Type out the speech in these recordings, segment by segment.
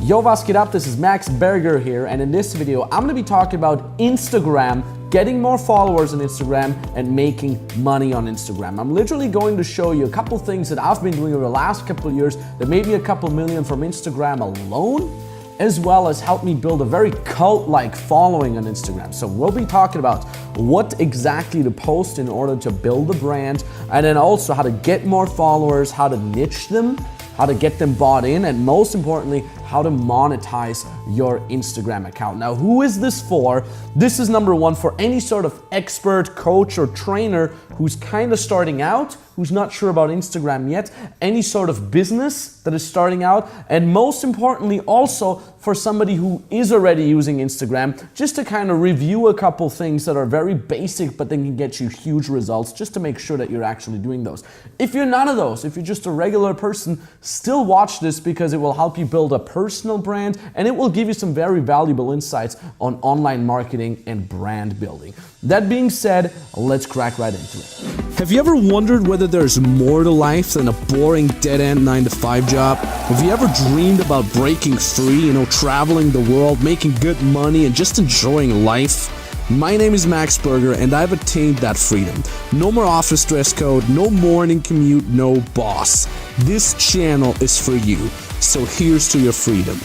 Yo, was geht up? This is Max Berger here, and in this video, I'm gonna be talking about Instagram, getting more followers on Instagram, and making money on Instagram. I'm literally going to show you a couple things that I've been doing over the last couple of years that made me a couple million from Instagram alone, as well as helped me build a very cult-like following on Instagram. So we'll be talking about what exactly to post in order to build a brand, and then also how to get more followers, how to niche them, how to get them bought in, and most importantly, how to monetize your Instagram account. Now, who is this for? This is number one for any sort of expert, coach, or trainer who's kind of starting out, who's not sure about Instagram yet, any sort of business that is starting out, and most importantly, also for somebody who is already using Instagram, just to kind of review a couple things that are very basic, but they can get you huge results, just to make sure that you're actually doing those. If you're none of those, if you're just a regular person, still watch this because it will help you build a personal brand, and it will give you some very valuable insights on online marketing and brand building. That being said, let's crack right into it. Have you ever wondered whether there's more to life than a boring dead-end 9-to-5 job? Have you ever dreamed about breaking free, traveling the world, making good money, and just enjoying life? My name is Max Berger, and I've attained that freedom. No more office dress code, no morning commute, no boss. This channel is for you, so here's to your freedom.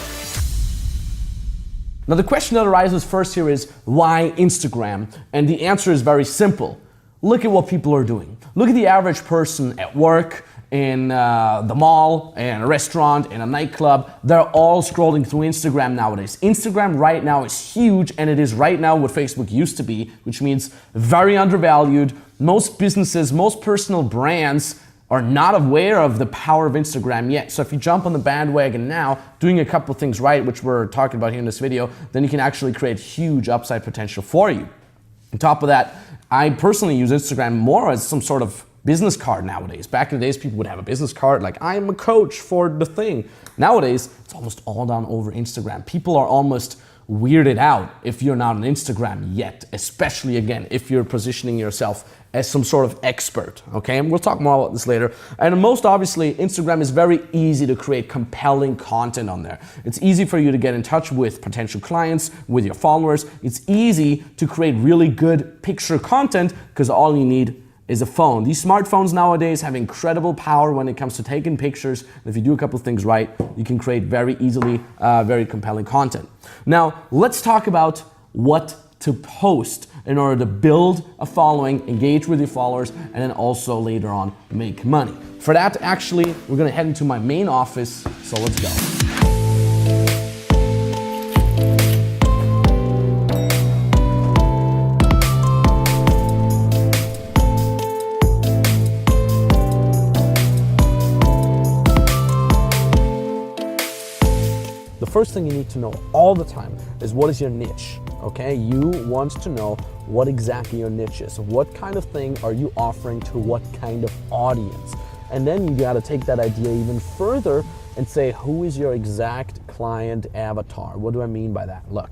Now, the question that arises first here is, why Instagram? And the answer is very simple. Look at what people are doing. Look at the average person at work, in the mall, in a restaurant, in a nightclub. They're all scrolling through Instagram nowadays. Instagram right now is huge, and it is right now what Facebook used to be, which means very undervalued. Most businesses, most personal brands are not aware of the power of Instagram yet. So if you jump on the bandwagon now, doing a couple things right, which we're talking about here in this video, then you can actually create huge upside potential for you. On top of that, I personally use Instagram more as some sort of business card nowadays. Back in the days, people would have a business card like, I'm a coach for the thing. Nowadays, it's almost all done over Instagram. People are almost weirded out if you're not on Instagram yet, especially again, if you're positioning yourself as some sort of expert, okay? And we'll talk more about this later. And most obviously, Instagram is very easy to create compelling content on there. It's easy for you to get in touch with potential clients, with your followers. It's easy to create really good picture content because all you need is a phone. These smartphones nowadays have incredible power when it comes to taking pictures. And if you do a couple things right, you can create very easily very compelling content. Now, let's talk about what to post in order to build a following, engage with your followers, and then also later on make money. For that, actually, we're gonna head into my main office, so let's go. The first thing you need to know all the time is, what is your niche, okay? You want to know what exactly your niche is. What kind of thing are you offering to what kind of audience? And then you gotta take that idea even further and say, who is your exact client avatar? What do I mean by that? Look,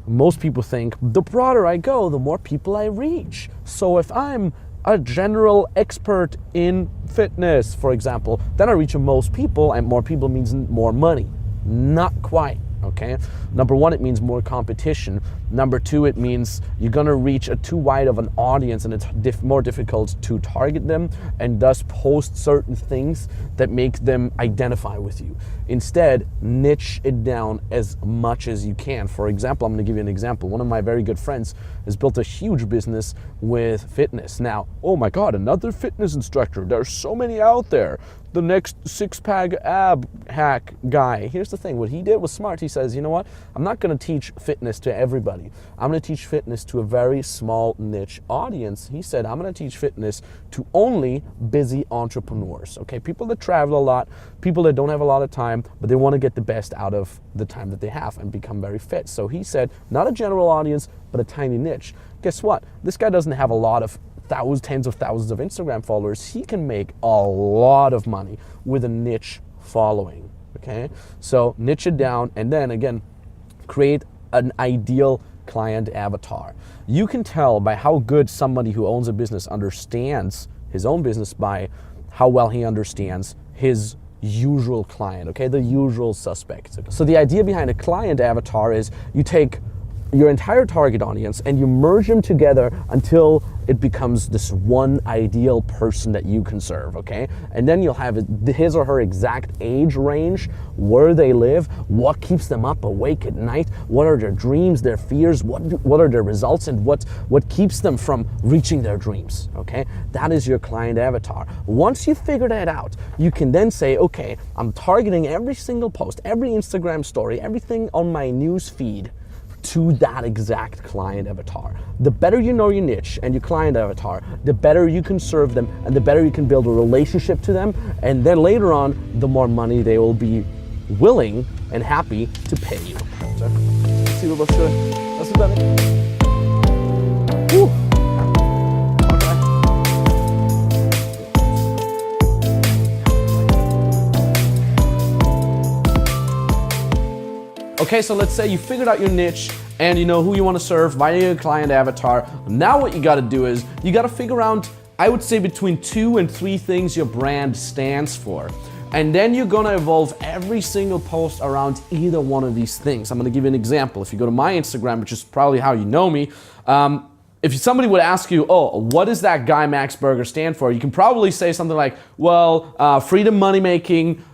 most people think the broader I go, the more people I reach. So if I'm a general expert in fitness, for example, then I reach most people, and more people means more money. Not quite, okay? Number one, it means more competition. Number two, it means you're gonna reach a too wide of an audience, and it's more difficult to target them and thus post certain things that make them identify with you. Instead, niche it down as much as you can. For example, I'm gonna give you an example. One of my very good friends has built a huge business with fitness. Now, oh my God, another fitness instructor. There's so many out there. The next six-pack ab hack guy. Here's the thing, what he did was smart. He says, you know what? I'm not gonna teach fitness to everybody. I'm gonna teach fitness to a very small niche audience. He said, I'm gonna teach fitness to only busy entrepreneurs, okay? People that travel a lot, people that don't have a lot of time, but they wanna get the best out of the time that they have and become very fit. So he said, not a general audience, but a tiny niche. Guess what? This guy doesn't have a lot of tens of thousands of Instagram followers. He can make a lot of money with a niche following, okay? So niche it down, and then again, create an ideal client avatar. You can tell by how good somebody who owns a business understands his own business by how well he understands his usual client, okay, the usual suspect. So the idea behind a client avatar is you take your entire target audience and you merge them together until it becomes this one ideal person that you can serve, okay? And then you'll have his or her exact age range, where they live, what keeps them up awake at night, what are their dreams, their fears, what are their results, and what keeps them from reaching their dreams, okay? That is your client avatar. Once you figure that out, you can then say, okay, I'm targeting every single post, every Instagram story, everything on my news feed to that exact client avatar. The better you know your niche and your client avatar, the better you can serve them and the better you can build a relationship to them, and then later on, the more money they will be willing and happy to pay you. See what looks good? That's about it. Woo. Okay, so let's say you figured out your niche and you know who you want to serve via your client avatar. Now what you got to do is you got to figure out, I would say, between 2 and 3 things your brand stands for. And then you're going to evolve every single post around either one of these things. I'm going to give you an example. If you go to my Instagram, which is probably how you know me, if somebody would ask you, oh, what does that guy Max Berger stand for? You can probably say something like, well, freedom, money making,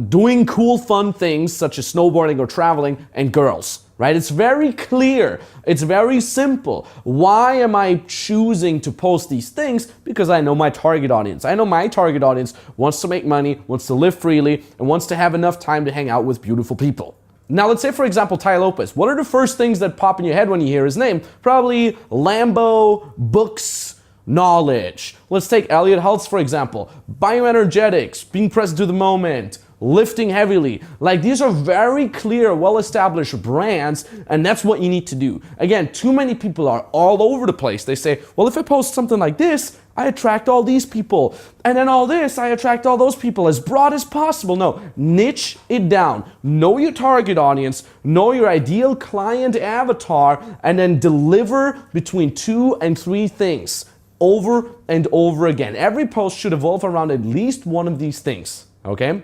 doing cool, fun things such as snowboarding or traveling, and girls, right? It's very clear. It's very simple. Why am I choosing to post these things? Because I know my target audience. I know my target audience wants to make money, wants to live freely, and wants to have enough time to hang out with beautiful people. Now, let's say, for example, Tai Lopez. What are the first things that pop in your head when you hear his name? Probably Lambo, books, knowledge. Let's take Elliot Hulse, for example. Bioenergetics, being present to the moment, lifting heavily. Like, these are very clear, well-established brands, and that's what you need to do. Again, too many people are all over the place. They say, well, if I post something like this, I attract all these people. And then all this, I attract all those people, as broad as possible. No, niche it down. Know your target audience, know your ideal client avatar, and then deliver between 2 and 3 things over and over again. Every post should evolve around at least one of these things, okay?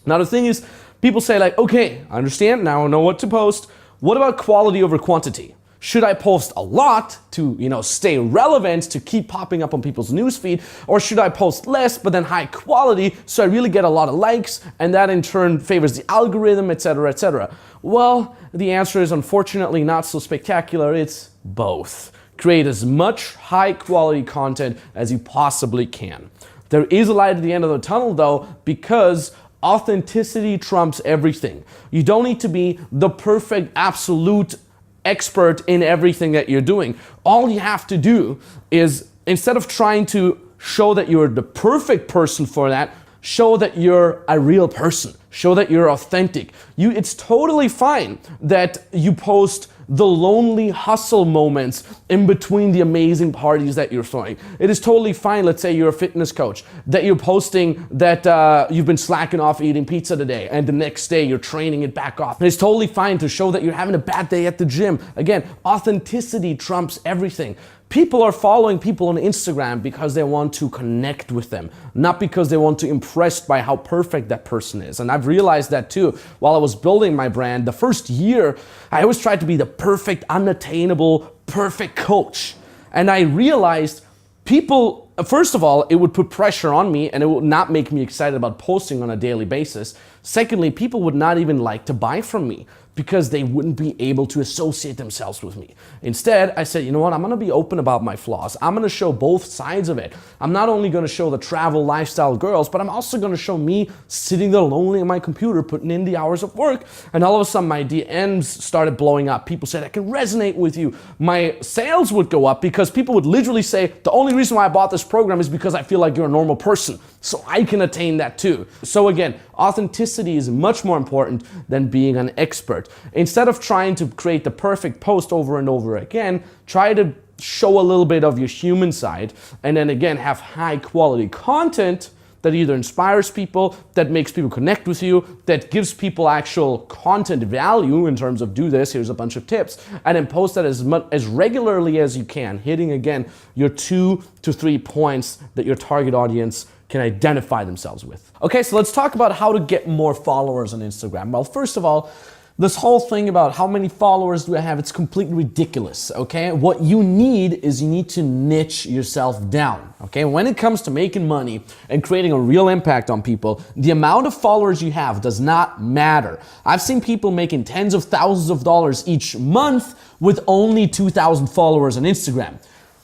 Now the thing is, people say like, okay, I understand, now I know what to post. What about quality over quantity? Should I post a lot to, stay relevant, to keep popping up on people's newsfeed? Or should I post less, but then high quality, so I really get a lot of likes, and that in turn favors the algorithm, etc., etc.? Well, the answer is unfortunately not so spectacular. It's both. Create as much high quality content as you possibly can. There is a light at the end of the tunnel though, because authenticity trumps everything. You don't need to be the perfect, absolute expert in everything that you're doing. All you have to do is, instead of trying to show that you're the perfect person for that, show that you're a real person. Show that you're authentic. It's totally fine that you post the lonely hustle moments in between the amazing parties that you're throwing. It is totally fine, let's say you're a fitness coach, that you're posting that you've been slacking off eating pizza today and the next day you're training it back off. It's totally fine to show that you're having a bad day at the gym. Again, authenticity trumps everything. People are following people on Instagram because they want to connect with them, not because they want to impressed by how perfect that person is. And I've realized that too. While I was building my brand, the first year, I always tried to be the perfect, unattainable, perfect coach. And I realized people, first of all, it would put pressure on me and it would not make me excited about posting on a daily basis. Secondly, people would not even like to buy from me because they wouldn't be able to associate themselves with me. Instead, I said, you know what, I'm gonna be open about my flaws. I'm gonna show both sides of it. I'm not only gonna show the travel lifestyle girls, but I'm also gonna show me sitting there lonely on my computer, putting in the hours of work. And all of a sudden my DMs started blowing up. People said, I can resonate with you. My sales would go up because people would literally say, the only reason why I bought this program is because I feel like you're a normal person. So I can attain that too. So again, authenticity is much more important than being an expert. Instead of trying to create the perfect post over and over again, try to show a little bit of your human side, and then again, have high quality content that either inspires people, that makes people connect with you, that gives people actual content value in terms of, do this, here's a bunch of tips, and then post that as regularly as you can, hitting again your 2 to 3 points that your target audience can identify themselves with. Okay, so let's talk about how to get more followers on Instagram. Well, first of all, this whole thing about how many followers do I have, it's completely ridiculous, okay? What you need is you need to niche yourself down, okay? When it comes to making money and creating a real impact on people, the amount of followers you have does not matter. I've seen people making tens of thousands of dollars each month with only 2,000 followers on Instagram.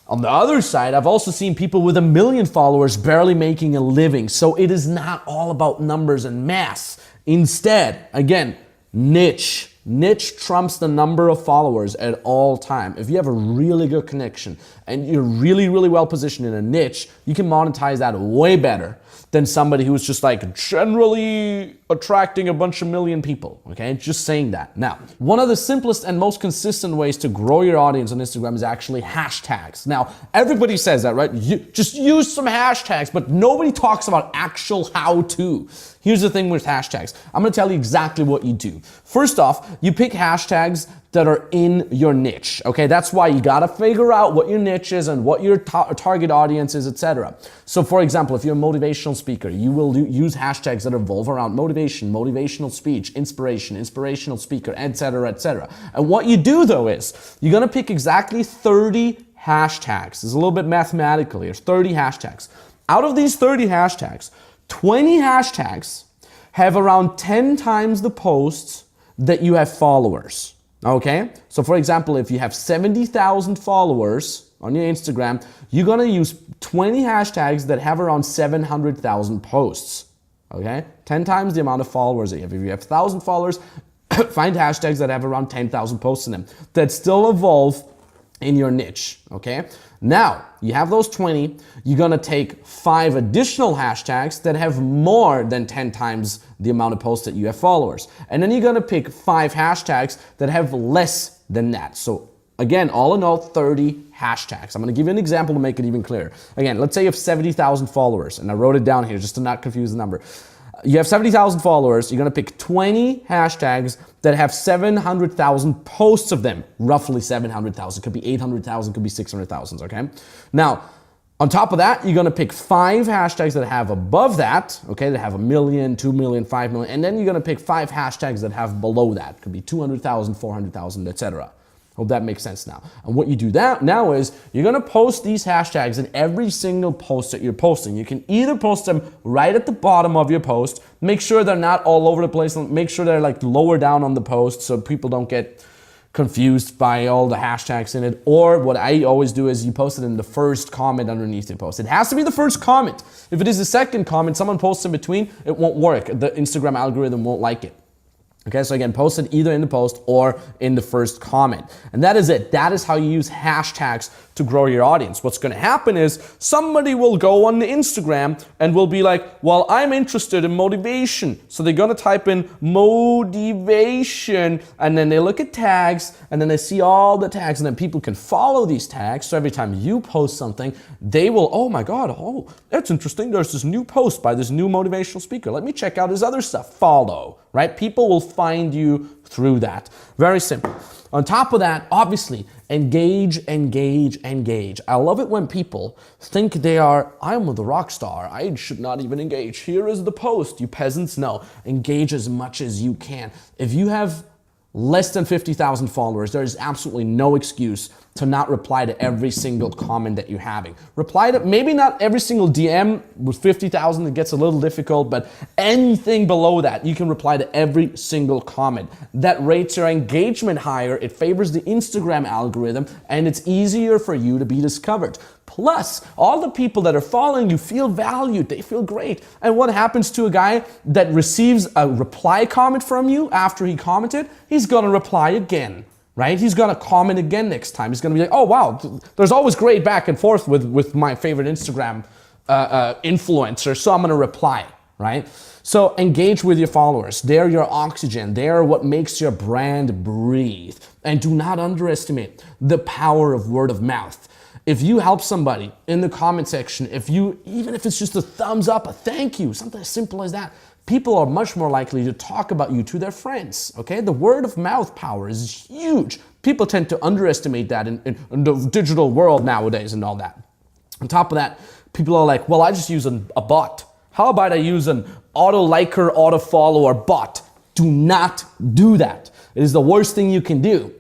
On the other side, I've also seen people with 1 million followers barely making a living. So it is not all about numbers and mass. Instead, again, niche. Niche trumps the number of followers at all time. If you have a really good connection and you're really, really well positioned in a niche, you can monetize that way better than somebody who's just like generally attracting a bunch of million people, okay? Just saying that. Now, one of the simplest and most consistent ways to grow your audience on Instagram is actually hashtags. Now, everybody says that, right? You just use some hashtags, but nobody talks about actual how-to. Here's the thing with hashtags. I'm gonna tell you exactly what you do. First off, you pick hashtags that are in your niche, okay? That's why you gotta figure out what your niche is and what your target audience is, etc. So for example, if you're a motivational speaker, you will use hashtags that revolve around motivation, motivational speech, inspiration, inspirational speaker, etc., etc. And what you do though is, you're gonna pick exactly 30 hashtags. It's a little bit mathematical here, 30 hashtags. Out of these 30 hashtags, 20 hashtags have around 10 times the posts that you have followers, okay? So for example, if you have 70,000 followers on your Instagram, you're gonna use 20 hashtags that have around 700,000 posts, okay? 10 times the amount of followers that you have. If you have 1,000 followers, find hashtags that have around 10,000 posts in them that still evolve in your niche, okay? Now, you have those 20, you're gonna take 5 additional hashtags that have more than 10 times the amount of posts that you have followers. And then you're gonna pick 5 hashtags that have less than that. So again, all in all, 30 hashtags. I'm gonna give you an example to make it even clearer. Again, let's say you have 70,000 followers, and I wrote it down here just to not confuse the number. You have 70,000 followers, you're gonna pick 20 hashtags that have 700,000 posts of them, roughly 700,000, could be 800,000, could be 600,000, okay? Now, on top of that, you're gonna pick 5 hashtags that have above that, okay, that have 1 million, 2 million, 5 million, and then you're gonna pick 5 hashtags that have below that, could be 200,000, 400,000, etc. Hope that makes sense now. And what you do now is you're gonna post these hashtags in every single post that you're posting. You can either post them right at the bottom of your post, make sure they're not all over the place, make sure they're like lower down on the post so people don't get confused by all the hashtags in it. Or what I always do is you post it in the first comment underneath your post. It has to be the first comment. If it is the second comment, someone posts in between, it won't work. The Instagram algorithm won't like it. Okay, so again, post it either in the post or in the first comment. And that is it. That is how you use hashtags to grow your audience. What's gonna happen is somebody will go on the Instagram and will be like, well, I'm interested in motivation. So they're gonna type in motivation, and then they look at tags, and then they see all the tags, and then people can follow these tags. So every time you post something, they will, oh my God, oh, that's interesting. There's this new post by this new motivational speaker. Let me check out his other stuff. Follow, right? People will find you through that. Very simple. On top of that, obviously, engage, engage, engage. I love it when people think they are, I'm the rock star, I should not even engage. Here is the post, you peasants. No, engage as much as you can. If you have less than 50,000 followers, there is absolutely no excuse to not reply to every single comment that you're having. Reply to, maybe not every single DM. With 50,000 it gets a little difficult, but anything below that, you can reply to every single comment. That rates your engagement higher, it favors the Instagram algorithm, and it's easier for you to be discovered. Plus, all the people that are following you feel valued, they feel great. And what happens to a guy that receives a reply comment from you after he commented? He's gonna reply again, right? He's gonna comment again next time. He's gonna be like, oh wow, there's always great back and forth with my favorite Instagram influencer, so I'm gonna reply, right? So engage with your followers. They're your oxygen. They're what makes your brand breathe. And do not underestimate the power of word of mouth. If you help somebody in the comment section, even if it's just a thumbs up, a thank you, something as simple as that, people are much more likely to talk about you to their friends, okay? The word of mouth power is huge. People tend to underestimate that in the digital world nowadays and all that. On top of that, people are like, well, I just use a bot. How about I use an auto liker, auto follower bot? Do not do that. It is the worst thing you can do.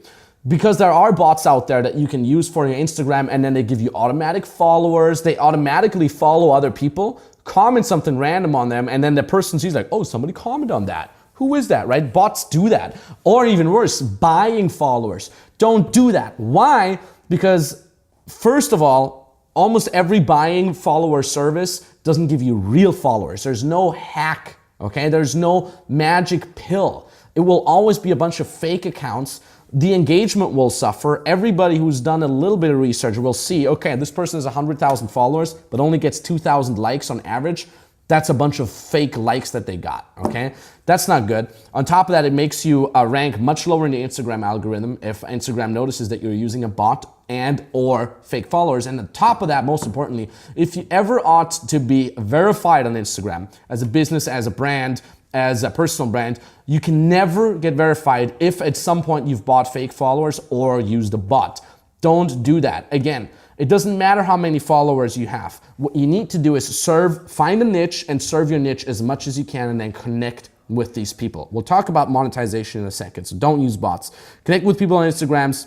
Because there are bots out there that you can use for your Instagram, and then they give you automatic followers. They automatically follow other people, comment something random on them, and then the person sees like, oh, somebody commented on that. Who is that, right? Bots do that. Or even worse, buying followers. Don't do that. Why? Because first of all, almost every buying follower service doesn't give you real followers. There's no hack, okay? There's no magic pill. It will always be a bunch of fake accounts. The engagement will suffer. Everybody who's done a little bit of research will see, okay, this person has 100,000 followers, but only gets 2,000 likes on average. That's a bunch of fake likes that they got, okay? That's not good. On top of that, it makes you rank much lower in the Instagram algorithm if Instagram notices that you're using a bot and or fake followers. And on top of that, most importantly, if you ever ought to be verified on Instagram as a business, as a brand, as a personal brand, you can never get verified if at some point you've bought fake followers or used a bot. Don't do that. Again, it doesn't matter how many followers you have. What you need to do is find a niche and serve your niche as much as you can, and then connect with these people. We'll talk about monetization in a second, so don't use bots. Connect with people on your Instagram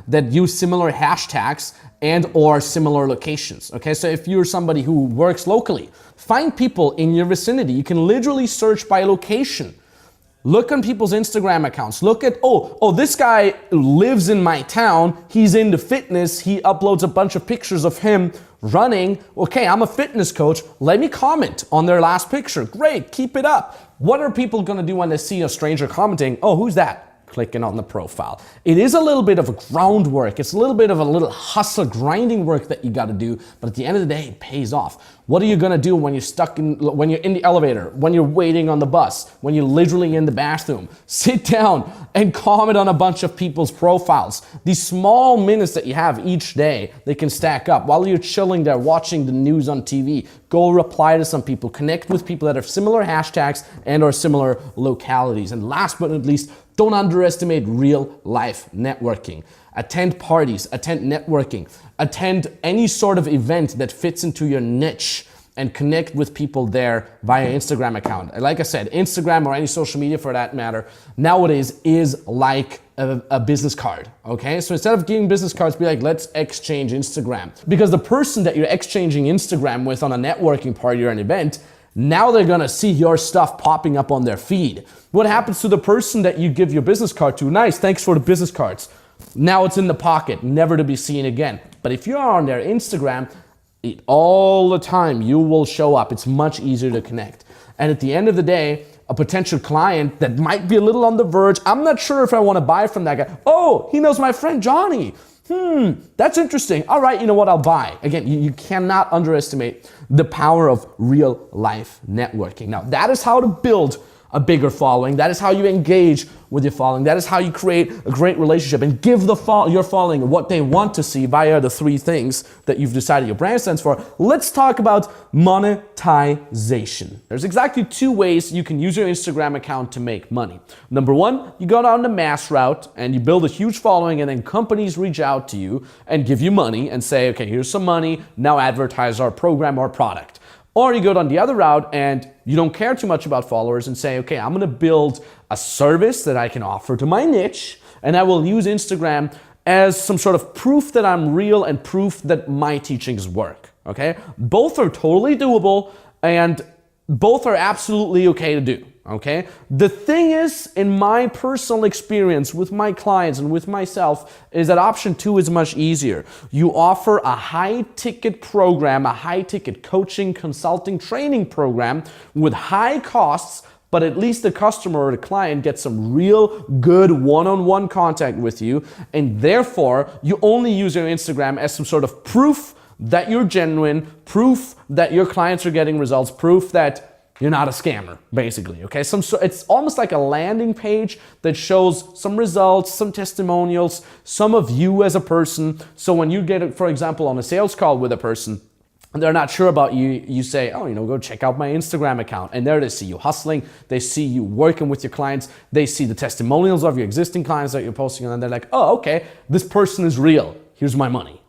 that use similar hashtags and or similar locations, okay? So if you're somebody who works locally, find people in your vicinity. You can literally search by location. Look on people's Instagram accounts. Look at, oh, this guy lives in my town. He's into fitness. He uploads a bunch of pictures of him running. Okay, I'm a fitness coach. Let me comment on their last picture. Great, keep it up. What are people gonna do when they see a stranger commenting? Oh, who's that? Clicking on the profile. It is a little bit of a groundwork. It's a little bit of a little hustle, grinding work that you got to do, but at the end of the day, it pays off. What are you gonna do when when you're in the elevator, when you're waiting on the bus, when you're literally in the bathroom? Sit down and comment on a bunch of people's profiles. These small minutes that you have each day, they can stack up. While you're chilling there watching the news on TV, go reply to some people, connect with people that have similar hashtags and or similar localities. And last but not least, don't underestimate real life networking. Attend parties, attend networking, attend any sort of event that fits into your niche and connect with people there via Instagram account. Like I said, Instagram or any social media for that matter, nowadays is like a business card, okay? So instead of giving business cards, be like, let's exchange Instagram. Because the person that you're exchanging Instagram with on a networking party or an event, now they're gonna see your stuff popping up on their feed. What happens to the person that you give your business card to? Nice, thanks for the business cards. Now it's in the pocket, never to be seen again. But if you are on their Instagram, all the time you will show up. It's much easier to connect. And at the end of the day, a potential client that might be a little on the verge, I'm not sure if I wanna buy from that guy. Oh, he knows my friend Johnny. That's interesting. All right, you know what, I'll buy. Again, you cannot underestimate the power of real life networking. Now, that is how to build a bigger following. That is how you engage with your following. That is how you create a great relationship and give your following what they want to see via the three things that you've decided your brand stands for. Let's talk about monetization. There's exactly two ways you can use your Instagram account to make money. Number one, you go down the mass route and you build a huge following, and then companies reach out to you and give you money and say, okay, here's some money, now advertise our program or product. Or you go down the other route and you don't care too much about followers and say, okay, I'm gonna build a service that I can offer to my niche, and I will use Instagram as some sort of proof that I'm real and proof that my teachings work, okay? Both are totally doable and both are absolutely okay to do, okay? The thing is, in my personal experience with my clients and with myself, is that option two is much easier. You offer a high-ticket program, a high-ticket coaching, consulting, training program with high costs, but at least the customer or the client gets some real good one-on-one contact with you, and therefore, you only use your Instagram as some sort of proof that you're genuine, proof that your clients are getting results, proof that you're not a scammer, basically, okay? It's almost like a landing page that shows some results, some testimonials, some of you as a person. So when you get, for example, on a sales call with a person, and they're not sure about you, you say, oh, go check out my Instagram account. And there they see you hustling, they see you working with your clients, they see the testimonials of your existing clients that you're posting on, and they're like, oh, okay, this person is real. here's my money.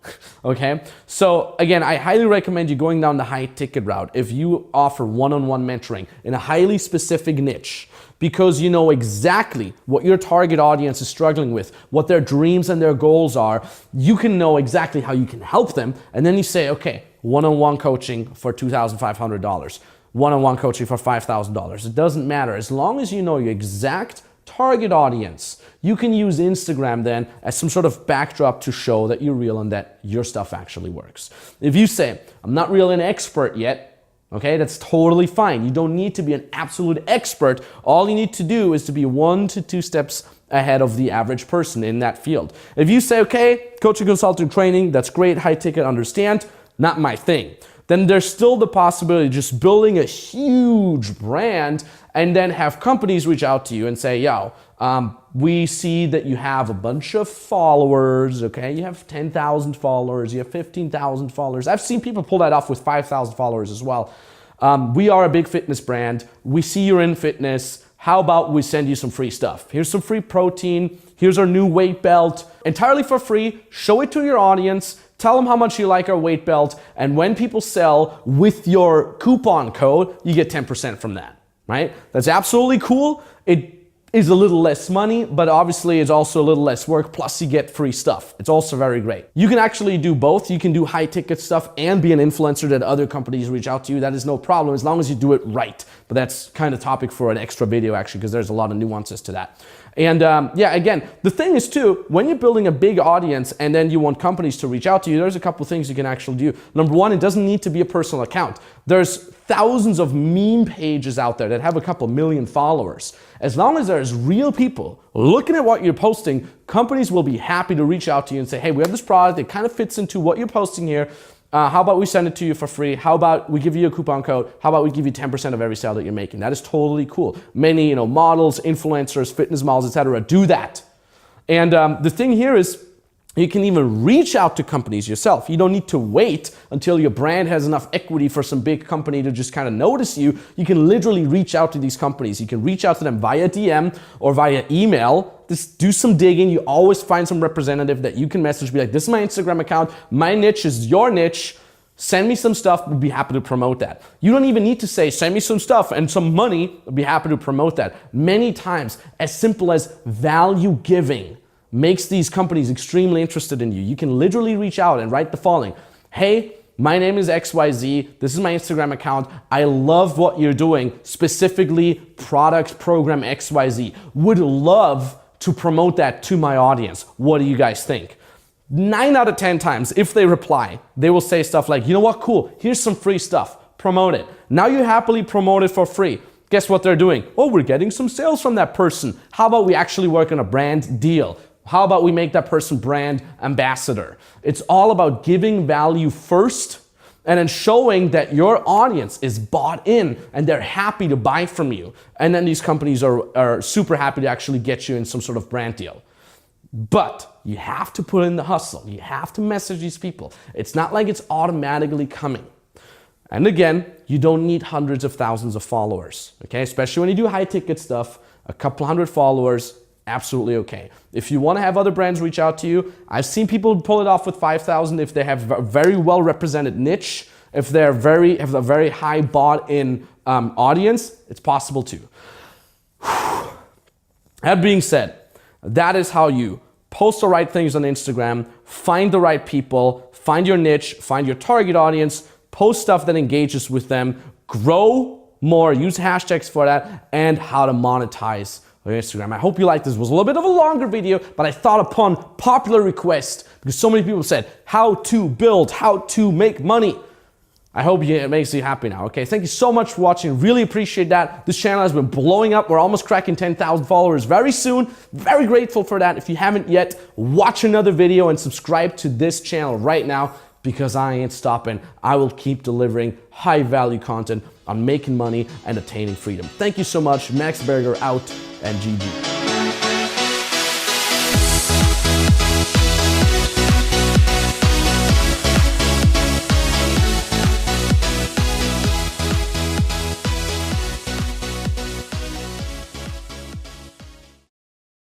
Okay, so again, I highly recommend you going down the high ticket route if you offer one-on-one mentoring in a highly specific niche, because you know exactly what your target audience is struggling with, what their dreams and their goals are. You can know exactly how you can help them, and then you say, okay, one-on-one coaching for $2,500, one-on-one coaching for $5,000. It doesn't matter. As long as you know your exact target audience, you can use Instagram then as some sort of backdrop to show that you're real and that your stuff actually works. If you say, I'm not really an expert yet, okay, that's totally fine. You don't need to be an absolute expert. All you need to do is to be 1 to 2 steps ahead of the average person in that field. If you say, okay, coaching, consulting, training, that's great, high ticket, understand, not my thing, then there's still the possibility of just building a huge brand and then have companies reach out to you and say, yo, we see that you have a bunch of followers, okay? You have 10,000 followers, you have 15,000 followers. I've seen people pull that off with 5,000 followers as well. We are a big fitness brand. We see you're in fitness. How about we send you some free stuff? Here's some free protein. Here's our new weight belt. Entirely for free. Show it to your audience. Tell them how much you like our weight belt. And when people sell with your coupon code, you get 10% from that, right? That's absolutely cool. It is a little less money, but obviously it's also a little less work, plus you get free stuff. It's also very great. You can actually do both. You can do high ticket stuff and be an influencer that other companies reach out to you. That is no problem as long as you do it right. But that's kind of topic for an extra video actually, because there's a lot of nuances to that. And yeah, again, the thing is too, when you're building a big audience and then you want companies to reach out to you, there's a couple things you can actually do. Number one, it doesn't need to be a personal account. There's thousands of meme pages out there that have a couple million followers. As long as there's real people looking at what you're posting, companies will be happy to reach out to you and say, hey, we have this product that kind of fits into what you're posting here. How about we send it to you for free? How about we give you a coupon code? How about we give you 10% of every sale that you're making? That is totally cool. Many, models, influencers, fitness models, etc. do that. And the thing here is you can even reach out to companies yourself. You don't need to wait until your brand has enough equity for some big company to just kind of notice you. You can literally reach out to these companies. You can reach out to them via DM or via email. Just do some digging. You always find some representative that you can message, be like, this is my Instagram account. My niche is your niche. Send me some stuff. We'd be happy to promote that. You don't even need to say, send me some stuff and some money. We'd be happy to promote that. Many times, as simple as value giving makes these companies extremely interested in you. You can literally reach out and write the following. Hey, my name is XYZ. This is my Instagram account. I love what you're doing, specifically product program XYZ. Would love to promote that to my audience. What do you guys think? 9 out of 10 times, if they reply, they will say stuff like, you know what, cool, here's some free stuff. Promote it. Now you happily promote it for free. Guess what they're doing? Oh, we're getting some sales from that person. How about we actually work on a brand deal? How about we make that person brand ambassador? It's all about giving value first and then showing that your audience is bought in and they're happy to buy from you. And then these companies are super happy to actually get you in some sort of brand deal. But you have to put in the hustle. You have to message these people. It's not like it's automatically coming. And again, you don't need hundreds of thousands of followers, okay? Especially when you do high ticket stuff, a couple hundred followers, absolutely okay. If you want to have other brands reach out to you, I've seen people pull it off with 5,000 if they have a very well represented niche, if they have a very high bought in audience, it's possible too. That being said, that is how you post the right things on Instagram, find the right people, find your niche, find your target audience, post stuff that engages with them, grow more, use hashtags for that, and how to monetize on Instagram. I hope you liked this. It was a little bit of a longer video, but I thought upon popular request, because so many people said how to build, how to make money. I hope it makes you happy now, okay? Thank you so much for watching. Really appreciate that. This channel has been blowing up. We're almost cracking 10,000 followers very soon. Very grateful for that. If you haven't yet, watch another video and subscribe to this channel right now, because I ain't stopping. I will keep delivering high value content on making money and attaining freedom. Thank you so much. Max Berger out, and GG.